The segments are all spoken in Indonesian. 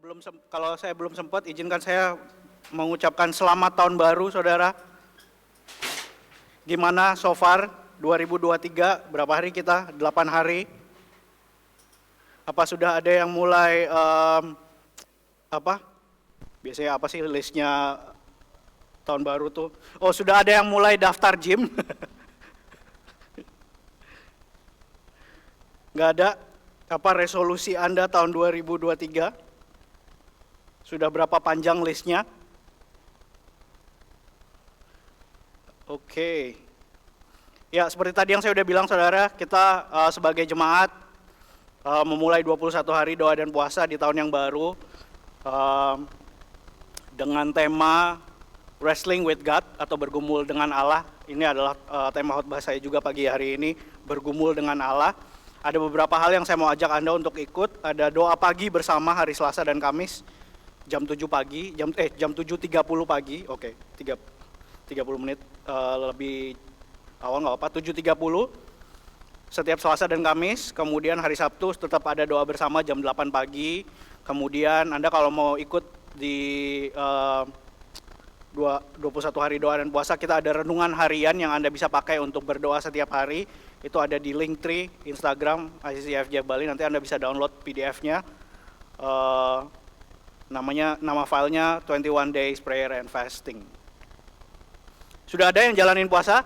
Kalau saya belum sempat, izinkan saya mengucapkan selamat tahun baru, saudara. Gimana so far 2023? Berapa hari kita? 8 hari. Apa sudah ada yang mulai Biasanya apa sih listnya tahun baru tuh? Oh, sudah ada yang mulai daftar gym? Nggak ada? Apa resolusi Anda tahun 2023? Sudah berapa panjang listnya? Oke. Ya, seperti tadi yang saya udah bilang, saudara, kita sebagai jemaat memulai 21 hari doa dan puasa di tahun yang baru dengan tema Wrestling with God atau bergumul dengan Allah. Ini adalah tema khotbah saya juga pagi hari ini, bergumul dengan Allah. Ada beberapa hal yang saya mau ajak Anda untuk ikut. Ada doa pagi bersama hari Selasa dan Kamis jam 7 pagi, jam 7.30 pagi. Oke, 30 menit lebih awal nggak apa-apa. 7.30 setiap Selasa dan Kamis. Kemudian hari Sabtu tetap ada doa bersama jam 8 pagi. Kemudian Anda kalau mau ikut di 21 hari doa dan puasa, kita ada renungan harian yang Anda bisa pakai untuk berdoa setiap hari. Itu ada di Linktree Instagram ICCFJ Bali. Nanti Anda bisa download PDF-nya. Nama filenya 21 Days Prayer and Fasting. Sudah ada yang jalanin puasa?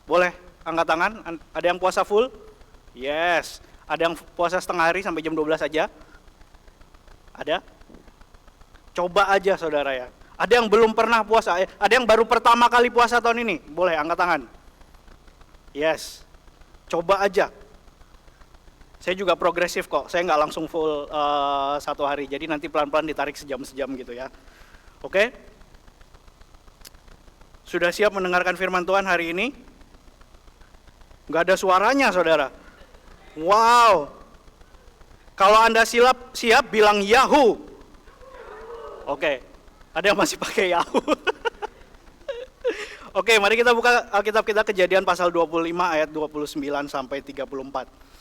Boleh angkat tangan. Ada yang puasa full? Yes. Ada yang puasa setengah hari sampai jam 12 aja? Ada? Coba aja, saudara ya. Ada yang belum pernah puasa? Ada yang baru pertama kali puasa tahun ini? Boleh angkat tangan. Yes. Coba aja. Saya juga progresif kok, saya nggak langsung full 1 hari, jadi nanti pelan-pelan ditarik sejam-sejam gitu ya. Oke? Sudah siap mendengarkan firman Tuhan hari ini? Nggak ada suaranya, saudara. Wow. Kalau Anda siap bilang Yahoo. Oke, ada yang masih pakai Yahoo. Oke, mari kita buka Alkitab kita, Kejadian pasal 25 ayat 29 sampai 34.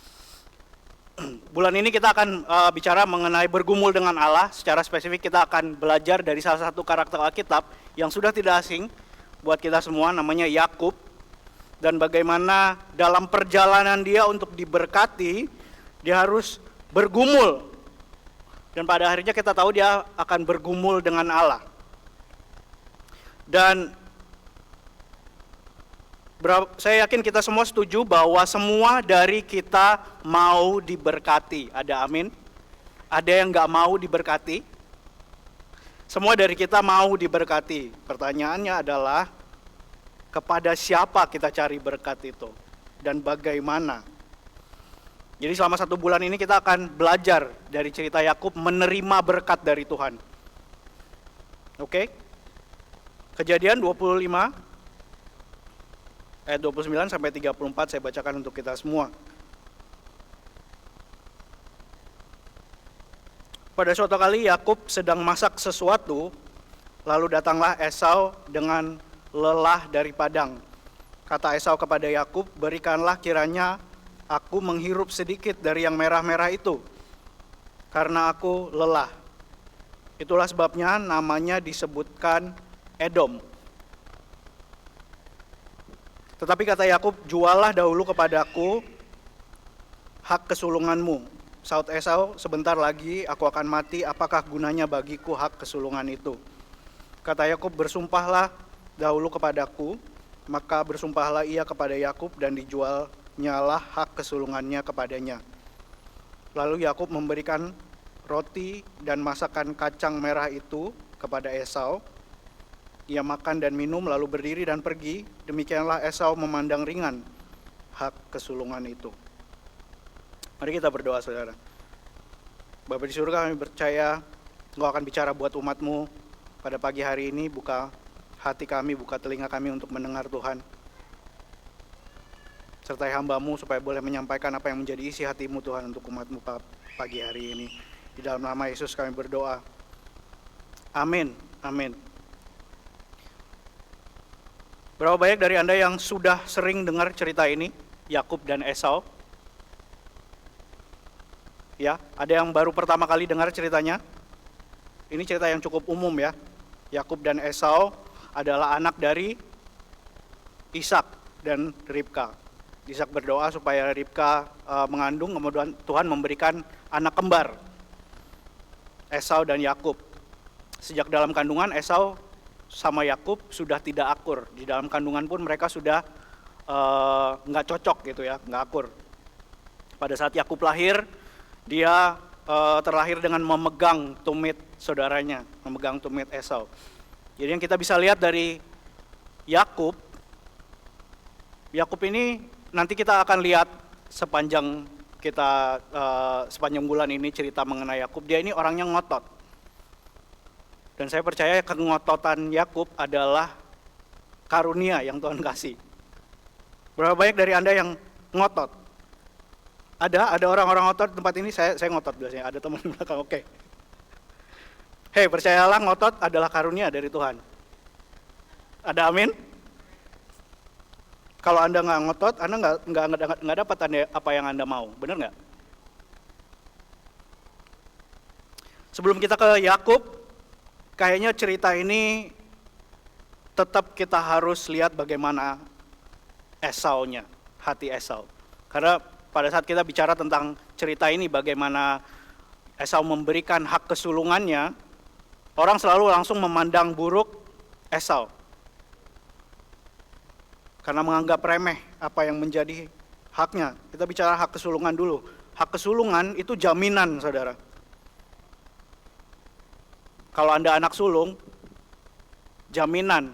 Bulan ini kita akan bicara mengenai bergumul dengan Allah. Secara spesifik kita akan belajar dari salah satu karakter Alkitab yang sudah tidak asing buat kita semua, namanya Yakub. Dan bagaimana dalam perjalanan dia untuk diberkati, dia harus bergumul. Dan pada akhirnya kita tahu dia akan bergumul dengan Allah. Dan saya yakin kita semua setuju bahwa semua dari kita mau diberkati. Ada amin? Ada yang nggak mau diberkati? Semua dari kita mau diberkati. Pertanyaannya adalah, kepada siapa kita cari berkat itu? Dan bagaimana? Jadi selama 1 bulan ini kita akan belajar dari cerita Yakub menerima berkat dari Tuhan. Oke? Kejadian 25 ayat 29 sampai 34 saya bacakan untuk kita semua. Pada suatu kali Yakub sedang masak sesuatu, lalu datanglah Esau dengan lelah dari padang. Kata Esau kepada Yakub, "Berikanlah kiranya aku menghirup sedikit dari yang merah-merah itu, karena aku lelah." Itulah sebabnya namanya disebutkan Edom. Tetapi kata Yakub, "Juallah dahulu kepadaku hak kesulunganmu." Saud Esau, "Sebentar lagi aku akan mati, apakah gunanya bagiku hak kesulungan itu?" Kata Yakub, "Bersumpahlah dahulu kepadaku." Maka bersumpahlah ia kepada Yakub dan dijualnyalah hak kesulungannya kepadanya. Lalu Yakub memberikan roti dan masakan kacang merah itu kepada Esau. Ia makan dan minum lalu berdiri dan pergi. Demikianlah Esau memandang ringan hak kesulungan itu. Mari kita berdoa, saudara. Bapa di surga, kami percaya Engkau akan bicara buat umat-Mu pada pagi hari ini. Buka hati kami, buka telinga kami untuk mendengar Tuhan. Sertai hamba-Mu supaya boleh menyampaikan apa yang menjadi isi hati-Mu Tuhan untuk umat-Mu pagi hari ini. Di dalam nama Yesus kami berdoa. Amin. Amin. Berapa banyak dari Anda yang sudah sering dengar cerita ini, Yakub dan Esau? Ya, ada yang baru pertama kali dengar ceritanya? Ini cerita yang cukup umum ya. Yakub dan Esau adalah anak dari Ishak dan Ribka. Ishak berdoa supaya Ribka mengandung, kemudian Tuhan memberikan anak kembar, Esau dan Yakub. Sejak dalam kandungan, Esau sama Yakub sudah tidak akur. Di dalam kandungan pun mereka sudah nggak cocok gitu ya, nggak akur. Pada saat Yakub lahir, dia terlahir dengan memegang tumit saudaranya, memegang tumit Esau. Jadi yang kita bisa lihat dari Yakub ini nanti kita akan lihat sepanjang sepanjang bulan ini cerita mengenai Yakub. Dia ini orangnya ngotot. Dan saya percaya kengototan Yakub adalah karunia yang Tuhan kasih. Berapa banyak dari Anda yang ngotot? Ada orang-orang ngotot di tempat ini, saya ngotot biasanya, ada teman di belakang, oke. Hei, percayalah ngotot adalah karunia dari Tuhan. Ada amin? Kalau Anda nggak ngotot, Anda nggak dapat apa yang Anda mau, benar nggak? Sebelum kita ke Yakub, kayaknya cerita ini tetap kita harus lihat bagaimana Esau-nya, hati Esau. Karena pada saat kita bicara tentang cerita ini, bagaimana Esau memberikan hak kesulungannya, orang selalu langsung memandang buruk Esau. Karena menganggap remeh apa yang menjadi haknya. Kita bicara hak kesulungan dulu. Hak kesulungan itu jaminan, saudara. Kalau Anda anak sulung, jaminan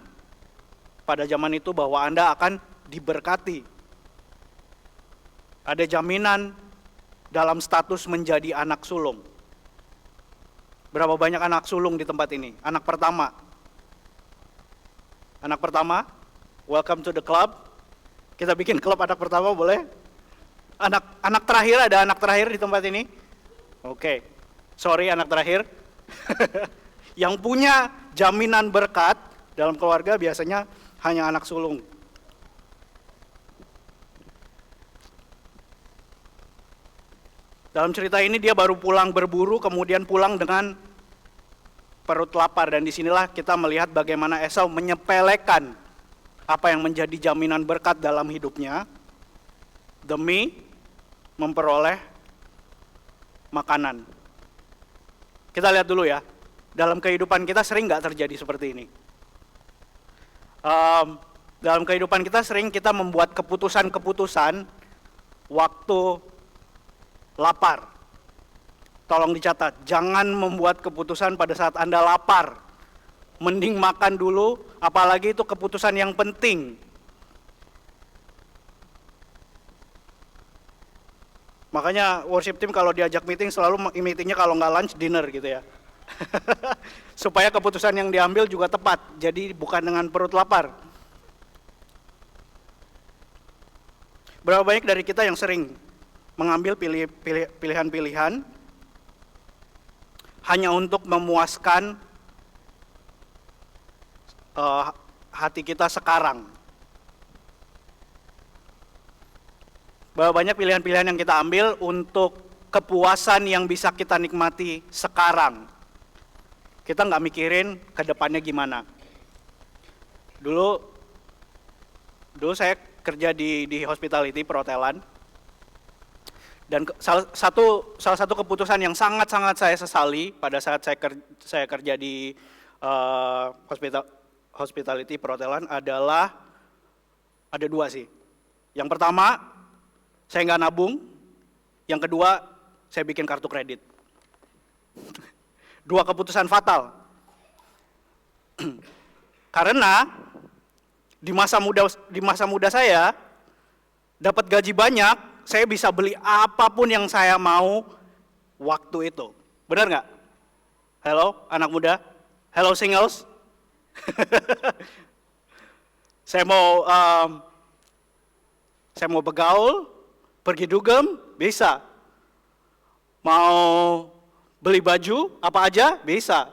pada zaman itu bahwa Anda akan diberkati. Ada jaminan dalam status menjadi anak sulung. Berapa banyak anak sulung di tempat ini? Anak pertama. Anak pertama, welcome to the club. Kita bikin klub anak pertama, boleh? Anak terakhir, ada anak terakhir di tempat ini? Oke, sorry anak terakhir. Yang punya jaminan berkat dalam keluarga biasanya hanya anak sulung. Dalam cerita ini dia baru pulang berburu, kemudian pulang dengan perut lapar. Dan disinilah kita melihat bagaimana Esau menyepelekan apa yang menjadi jaminan berkat dalam hidupnya demi memperoleh makanan. Kita lihat dulu ya, dalam kehidupan kita sering nggak terjadi seperti ini. Dalam kehidupan kita sering kita membuat keputusan-keputusan waktu lapar. Tolong dicatat, jangan membuat keputusan pada saat Anda lapar. Mending makan dulu, apalagi itu keputusan yang penting. Makanya worship team kalau diajak meeting selalu meetingnya kalau nggak lunch, dinner gitu ya. Supaya keputusan yang diambil juga tepat, jadi bukan dengan perut lapar. Berapa banyak dari kita yang sering mengambil pilihan-pilihan hanya untuk memuaskan hati kita sekarang. Berapa banyak pilihan-pilihan yang kita ambil untuk kepuasan yang bisa kita nikmati sekarang. Kita nggak mikirin ke depannya gimana. Dulu saya kerja di hospitality perhotelan. Dan salah satu keputusan yang sangat-sangat saya sesali pada saat saya kerja di hospitality perhotelan adalah ada dua sih. Yang pertama, saya nggak nabung. Yang kedua, saya bikin kartu kredit. Dua keputusan fatal. Karena di masa muda saya dapat gaji banyak, saya bisa beli apapun yang saya mau waktu itu. Benar nggak? Halo anak muda? Hello singles? Saya mau begaul, pergi dugem, bisa. Mau beli baju, apa aja, bisa.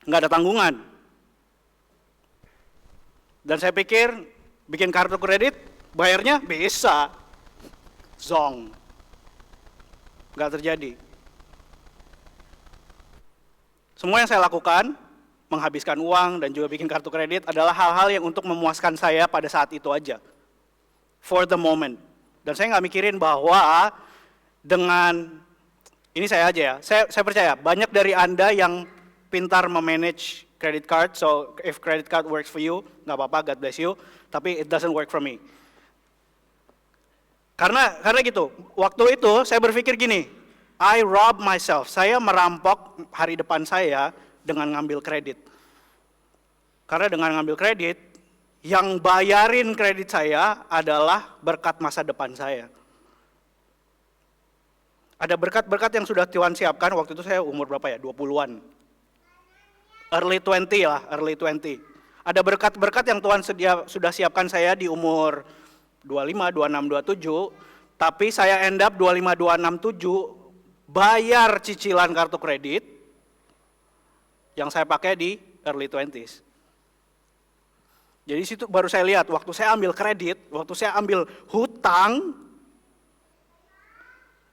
Nggak ada tanggungan. Dan saya pikir, bikin kartu kredit, bayarnya bisa. Zong. Nggak terjadi. Semua yang saya lakukan, menghabiskan uang dan juga bikin kartu kredit adalah hal-hal yang untuk memuaskan saya pada saat itu aja. For the moment. Dan saya nggak mikirin bahwa dengan, ini saya aja ya, saya percaya banyak dari Anda yang pintar memanage credit card, so if credit card works for you, nggak apa-apa, God bless you, tapi it doesn't work for me. Karena gitu, waktu itu saya berpikir gini, I rob myself, saya merampok hari depan saya dengan ngambil kredit. Karena dengan ngambil kredit, yang bayarin kredit saya adalah berkat masa depan saya. Ada berkat-berkat yang sudah Tuhan siapkan, waktu itu saya umur berapa ya, 20-an. Early 20 lah, early 20. Ada berkat-berkat yang Tuhan sudah siapkan saya di umur 25, 26, 27, tapi saya end up 25, 26, 7 bayar cicilan kartu kredit yang saya pakai di early 20s. Jadi situ baru saya lihat, waktu saya ambil kredit, waktu saya ambil hutang,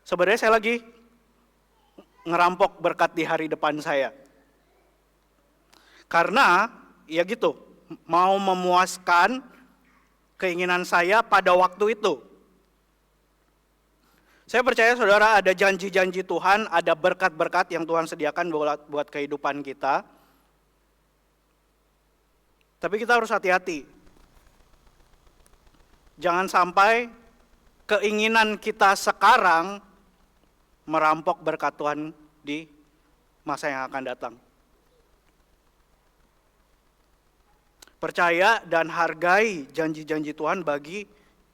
sebenarnya saya lagi ngerampok berkat di hari depan saya. Karena ya gitu, mau memuaskan keinginan saya pada waktu itu. Saya percaya saudara ada janji-janji Tuhan, ada berkat-berkat yang Tuhan sediakan buat kehidupan kita. Tapi kita harus hati-hati. Jangan sampai keinginan kita sekarang merampok berkat Tuhan di masa yang akan datang. Percaya dan hargai janji-janji Tuhan bagi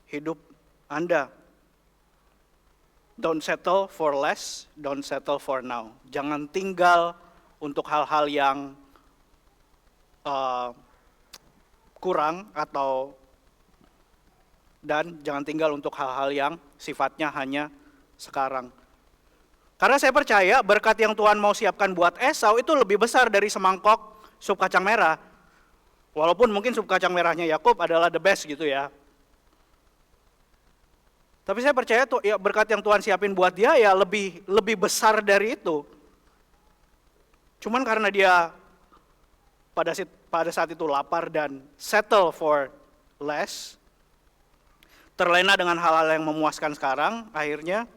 hidup Anda. Don't settle for less, don't settle for now. Jangan tinggal untuk hal-hal yang kurang dan jangan tinggal untuk hal-hal yang sifatnya hanya sekarang. Karena saya percaya berkat yang Tuhan mau siapkan buat Esau itu lebih besar dari semangkok sup kacang merah. Walaupun mungkin sup kacang merahnya Yakub adalah the best gitu ya. Tapi saya percaya tuh ya berkat yang Tuhan siapin buat dia ya lebih besar dari itu. Cuman karena dia pada saat itu lapar dan settle for less, terlena dengan hal-hal yang memuaskan sekarang, akhirnya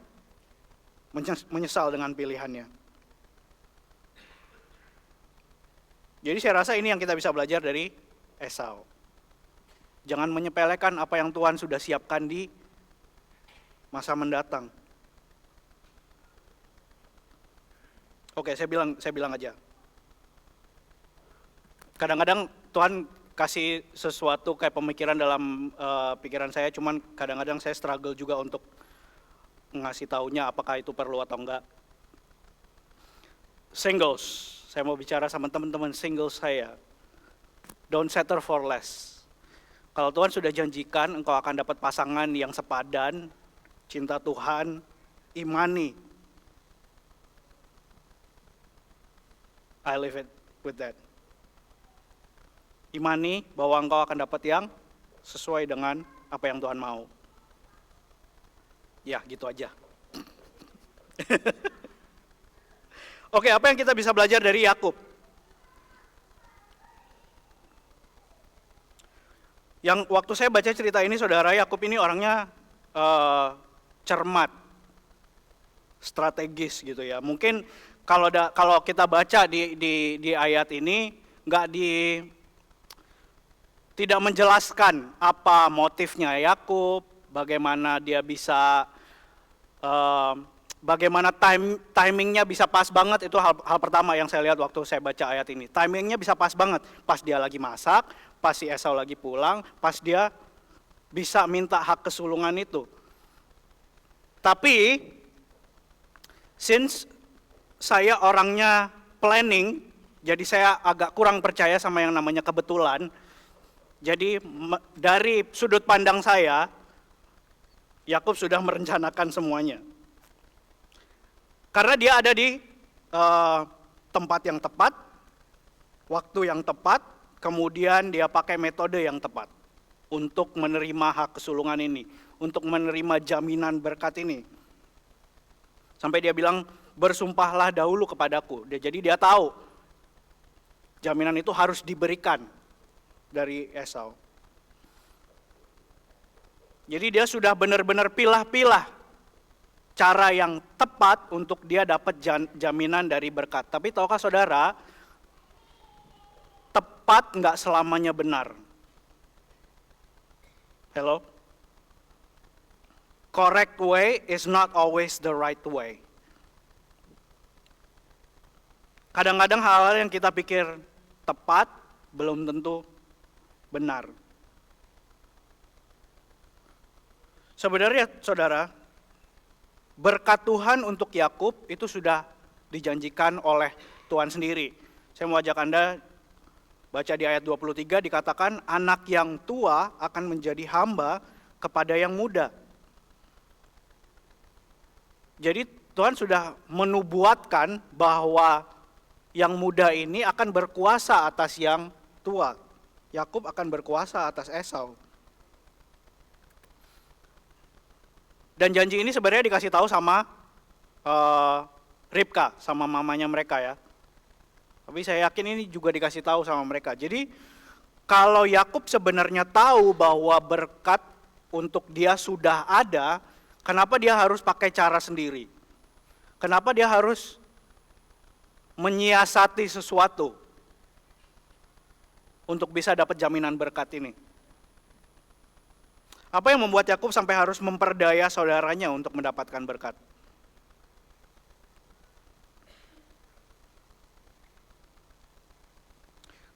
menyesal dengan pilihannya. Jadi saya rasa ini yang kita bisa belajar dari Esau. Jangan menyepelekan apa yang Tuhan sudah siapkan di masa mendatang. Oke, saya bilang aja. Kadang-kadang Tuhan kasih sesuatu kayak pemikiran dalam pikiran saya, cuman kadang-kadang saya struggle juga untuk ngasih taunya apakah itu perlu atau enggak. Singles, saya mau bicara sama teman-teman singles saya. Don't settle for less. Kalau Tuhan sudah janjikan engkau akan dapat pasangan yang sepadan, cinta Tuhan, imani. I live it with that. Imani bahwa engkau akan dapat yang sesuai dengan apa yang Tuhan mau. Ya, gitu aja. Oke, apa yang kita bisa belajar dari Yakub? Yang waktu saya baca cerita ini, saudara, Yakub ini orangnya cermat, strategis gitu ya. Mungkin kalau kita baca di ayat ini tidak menjelaskan apa motifnya Yakub, bagaimana dia bisa bagaimana timingnya bisa pas banget. Itu hal pertama yang saya lihat waktu saya baca ayat ini. Timingnya bisa pas banget, pas dia lagi masak, pas si Esau lagi pulang, pas dia bisa minta hak kesulungan itu. Tapi since saya orangnya planning, jadi saya agak kurang percaya sama yang namanya kebetulan. Jadi dari sudut pandang saya, Yakub sudah merencanakan semuanya. Karena dia ada di tempat yang tepat, waktu yang tepat, kemudian dia pakai metode yang tepat untuk menerima hak kesulungan ini, untuk menerima jaminan berkat ini. Sampai dia bilang, bersumpahlah dahulu kepadaku. Jadi dia tahu Jaminan itu harus diberikan dari Esau. Jadi dia sudah benar-benar pilah-pilah cara yang tepat untuk dia dapat jaminan dari berkat. Tapi tahukah saudara, tepat nggak selamanya benar. Hello? Correct way is not always the right way. Kadang-kadang hal-hal yang kita pikir tepat belum tentu benar. Sebenarnya saudara, berkat Tuhan untuk Yakub itu sudah dijanjikan oleh Tuhan sendiri. Saya mau ajak Anda baca di ayat 23, dikatakan anak yang tua akan menjadi hamba kepada yang muda. Jadi Tuhan sudah menubuatkan bahwa yang muda ini akan berkuasa atas yang tua. Yakub akan berkuasa atas Esau. Dan janji ini sebenarnya dikasih tahu sama Ribka, sama mamanya mereka ya. Tapi saya yakin ini juga dikasih tahu sama mereka. Jadi kalau Yakub sebenarnya tahu bahwa berkat untuk dia sudah ada, kenapa dia harus pakai cara sendiri? Kenapa dia harus menyiasati sesuatu untuk bisa dapat jaminan berkat ini? Apa yang membuat Yakub sampai harus memperdaya saudaranya untuk mendapatkan berkat?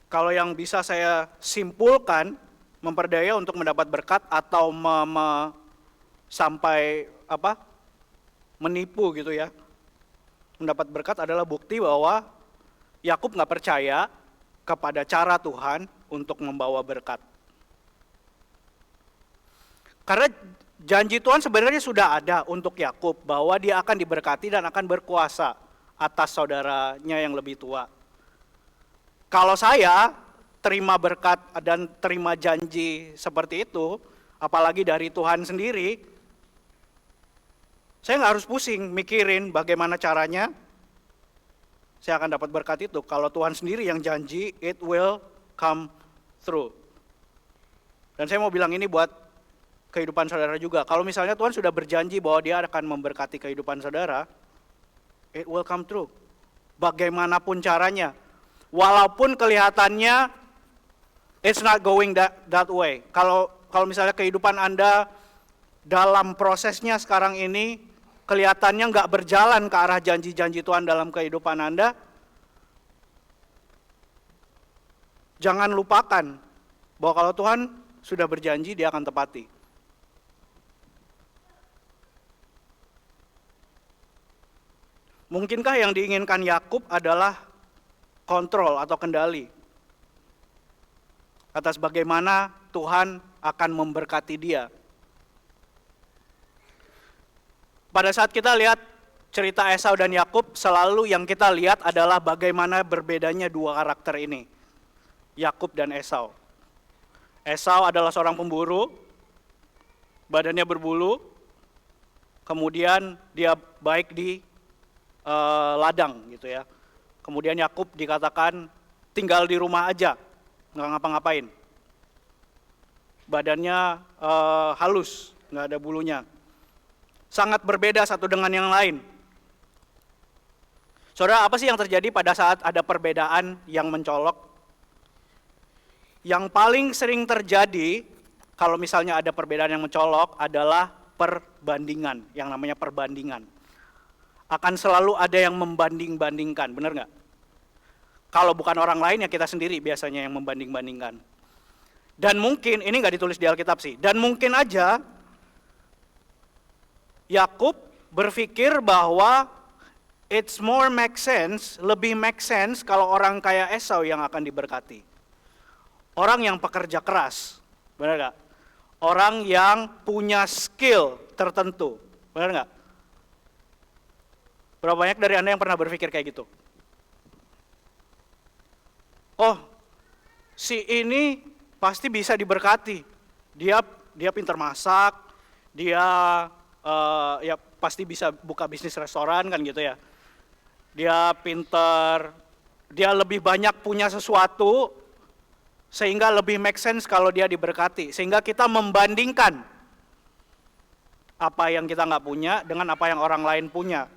Kalau yang bisa saya simpulkan, memperdaya untuk mendapat berkat atau sampai menipu gitu ya, mendapat berkat adalah bukti bahwa Yakub nggak percaya kepada cara Tuhan untuk membawa berkat. Karena janji Tuhan sebenarnya sudah ada untuk Yakub bahwa dia akan diberkati dan akan berkuasa atas saudaranya yang lebih tua. Kalau saya terima berkat dan terima janji seperti itu, apalagi dari Tuhan sendiri, saya nggak harus pusing mikirin bagaimana caranya saya akan dapat berkat itu. Kalau Tuhan sendiri yang janji, it will come through. Dan saya mau bilang ini buat kehidupan saudara juga. Kalau misalnya Tuhan sudah berjanji bahwa dia akan memberkati kehidupan saudara, it will come true. Bagaimanapun caranya. Walaupun kelihatannya it's not going that way. Kalau misalnya kehidupan Anda dalam prosesnya sekarang ini kelihatannya nggak berjalan ke arah janji-janji Tuhan dalam kehidupan Anda, jangan lupakan bahwa kalau Tuhan sudah berjanji, dia akan tepati. Mungkinkah yang diinginkan Yakub adalah kontrol atau kendali atas bagaimana Tuhan akan memberkati dia? Pada saat kita lihat cerita Esau dan Yakub, selalu yang kita lihat adalah bagaimana berbedanya dua karakter ini, Yakub dan Esau. Esau adalah seorang pemburu, badannya berbulu, kemudian dia baik di ladang gitu ya. Kemudian Yakub dikatakan tinggal di rumah aja, nggak ngapa-ngapain. Badannya halus, nggak ada bulunya. Sangat berbeda satu dengan yang lain. Saudara, apa sih yang terjadi pada saat ada perbedaan yang mencolok? Yang paling sering terjadi kalau misalnya ada perbedaan yang mencolok adalah perbandingan, yang namanya perbandingan. Akan selalu ada yang membanding-bandingkan, benar nggak? Kalau bukan orang lain ya kita sendiri biasanya yang membanding-bandingkan. Dan mungkin, ini nggak ditulis di Alkitab sih, dan mungkin aja Yakub berpikir bahwa it's more make sense, lebih make sense kalau orang kayak Esau yang akan diberkati. Orang yang pekerja keras, benar nggak? Orang yang punya skill tertentu, benar nggak? Berapa banyak dari Anda yang pernah berpikir kayak gitu? Oh, si ini pasti bisa diberkati. Dia pintar masak, dia ya pasti bisa buka bisnis restoran kan gitu ya. Dia pintar Dia lebih banyak punya sesuatu, sehingga lebih make sense kalau dia diberkati. Sehingga kita membandingkan apa yang kita nggak punya dengan apa yang orang lain punya.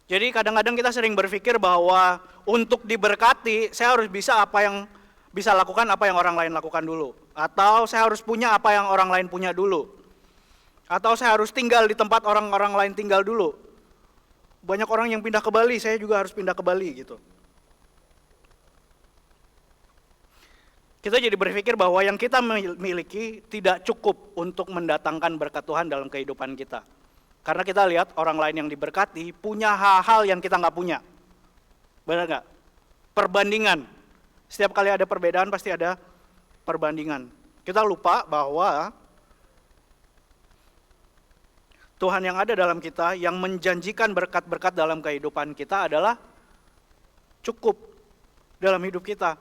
Jadi kadang-kadang kita sering berpikir bahwa untuk diberkati, saya harus bisa lakukan apa yang orang lain lakukan dulu. Atau saya harus punya apa yang orang lain punya dulu. Atau saya harus tinggal di tempat orang-orang lain tinggal dulu. Banyak orang yang pindah ke Bali, saya juga harus pindah ke Bali gitu. Kita jadi berpikir bahwa yang kita miliki tidak cukup untuk mendatangkan berkat Tuhan dalam kehidupan kita. Karena kita lihat orang lain yang diberkati punya hal-hal yang kita nggak punya. Benar nggak? Perbandingan. Setiap kali ada perbedaan pasti ada perbandingan. Kita lupa bahwa Tuhan yang ada dalam kita, yang menjanjikan berkat-berkat dalam kehidupan kita adalah cukup dalam hidup kita.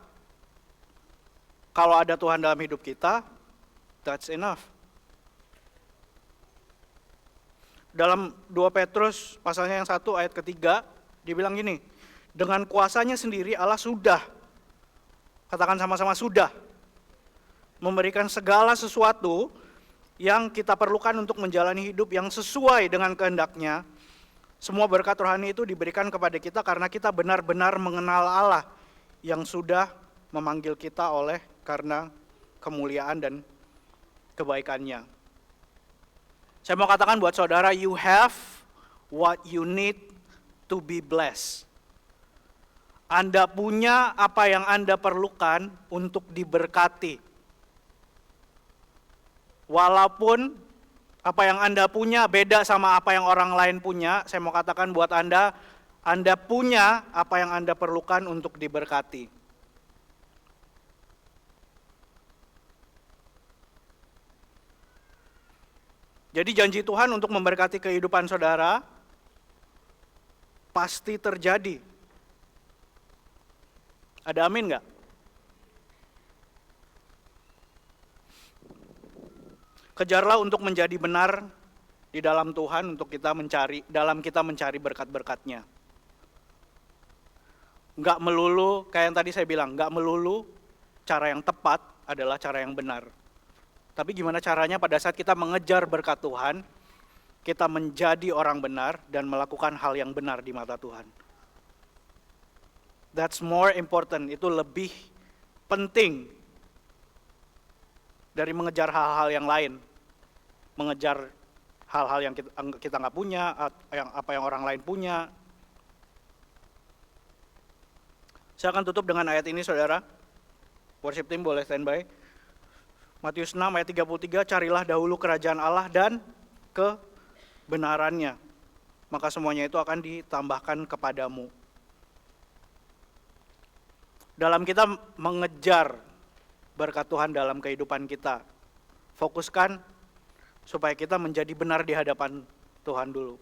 Kalau ada Tuhan dalam hidup kita, that's enough. Dalam 2 Petrus pasalnya yang 1 ayat ketiga, dibilang gini, dengan kuasanya sendiri Allah sudah, katakan sama-sama sudah, memberikan segala sesuatu yang kita perlukan untuk menjalani hidup yang sesuai dengan kehendaknya. Semua berkat rohani itu diberikan kepada kita karena kita benar-benar mengenal Allah yang sudah memanggil kita oleh karena kemuliaan dan kebaikannya. Saya mau katakan buat saudara, you have what you need to be blessed. Anda punya apa yang Anda perlukan untuk diberkati. Walaupun apa yang Anda punya beda sama apa yang orang lain punya, saya mau katakan buat Anda punya apa yang Anda perlukan untuk diberkati. Jadi janji Tuhan untuk memberkati kehidupan saudara pasti terjadi. Ada amin nggak? Kejarlah untuk menjadi benar di dalam Tuhan untuk kita mencari berkat-berkat-Nya. Nggak melulu, kayak yang tadi saya bilang, nggak melulu cara yang tepat adalah cara yang benar. Tapi gimana caranya pada saat kita mengejar berkat Tuhan, kita menjadi orang benar dan melakukan hal yang benar di mata Tuhan. That's more important, itu lebih penting dari mengejar hal-hal yang lain. Mengejar hal-hal yang kita nggak punya, apa yang orang lain punya. Saya akan tutup dengan ayat ini, saudara. Worship team boleh standby. Matius 6 ayat 33, carilah dahulu kerajaan Allah dan kebenarannya, maka semuanya itu akan ditambahkan kepadamu. Dalam kita mengejar berkat Tuhan dalam kehidupan kita, fokuskan supaya kita menjadi benar di hadapan Tuhan dulu.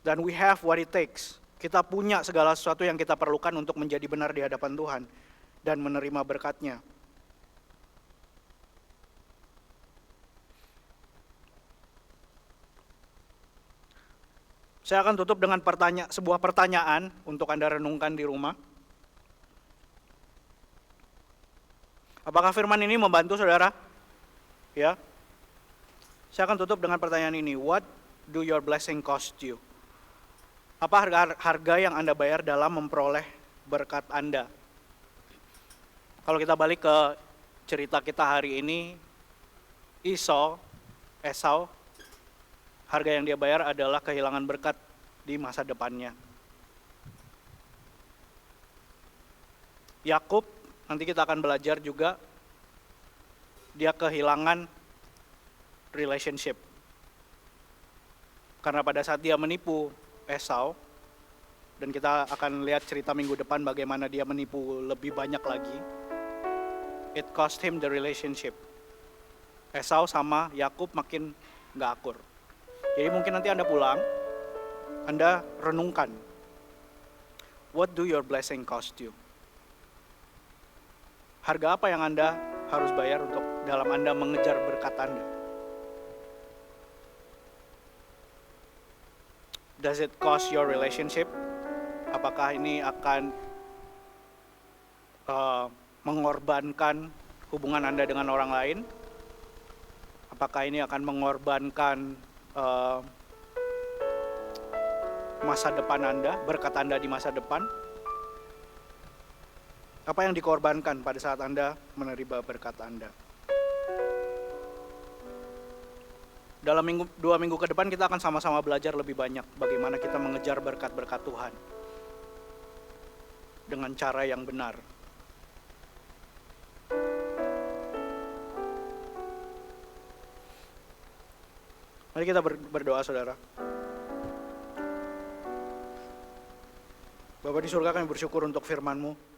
Dan we have what it takes. Kita punya segala sesuatu yang kita perlukan untuk menjadi benar di hadapan Tuhan dan menerima berkat-Nya. Saya akan tutup dengan sebuah pertanyaan untuk Anda renungkan di rumah. Apakah firman ini membantu saudara? Ya. Saya akan tutup dengan pertanyaan ini. What do your blessing cost you? Apa harga yang Anda bayar dalam memperoleh berkat Anda? Kalau kita balik ke cerita kita hari ini, Esau, harga yang dia bayar adalah kehilangan berkat di masa depannya. Yakub, nanti kita akan belajar juga, dia kehilangan relationship. Karena pada saat dia menipu Esau, dan kita akan lihat cerita minggu depan bagaimana dia menipu lebih banyak lagi, it cost him the relationship. Esau sama Yakub makin gak akur. Jadi mungkin nanti Anda pulang, Anda renungkan, what do your blessing cost you? Harga apa yang Anda harus bayar untuk dalam Anda mengejar berkat Anda? Does it cost your relationship? Apakah ini akan mengorbankan hubungan Anda dengan orang lain? Apakah ini akan mengorbankan masa depan Anda, berkat Anda di masa depan? Apa yang dikorbankan pada saat Anda menerima berkat Anda? Dalam 2 minggu ke depan kita akan sama-sama belajar lebih banyak bagaimana kita mengejar berkat-berkat Tuhan dengan cara yang benar. Mari kita berdoa, saudara. Bapa di surga, kami bersyukur untuk firman-Mu.